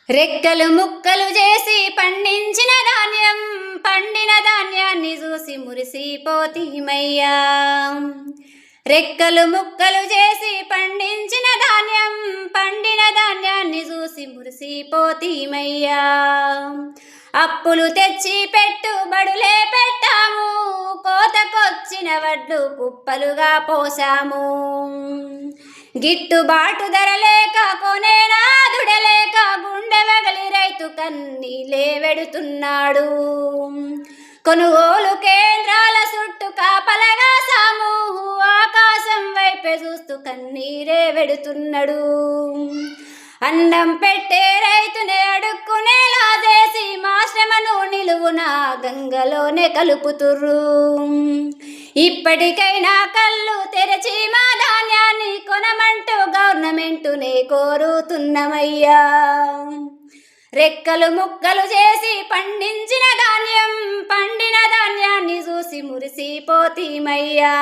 రెక్కలు ముక్కలు చేసి పండించిన ధాన్యం, పండిన ధాన్యాన్ని చూసి మురిసిపోతీమయ్యా. రెక్కలు ముక్కలు చేసి పండించిన ధాన్యం, పండిన ధాన్యాన్ని చూసి మురిసిపోతీమయ్యా. అప్పులు తెచ్చి పెట్టుబడులే పెట్టాము, కోతకొచ్చిన వడ్లు కుప్పలుగా పోసాము. గిట్టుబాటు ధర లేక కొనేనాదుడలేక గుండె వగలి రైతు కన్నీలే వెడుతున్నాడు. కొనుగోలు కేంద్రాల చుట్టూ కాపలగా సాము, ఆకాశం వైపే చూస్తూ కన్నీరే వెడుతున్నాడు. అన్నం పెట్టే రైతునే అడుక్కునేలా చేసి మా శ్రమను నిలువున గంగలోనే కలుపుతుర్రు. ఇప్పటికైనా కళ్ళు తెరచి మా ధాన్యాన్ని కొనమంటూ గవర్నమెంటునే కోరుతున్నమయ్యా. రెక్కలు ముక్కలు చేసి పండించిన ధాన్యం, పండిన ధాన్యాన్ని చూసి మురిసిపోతీమయ్యా.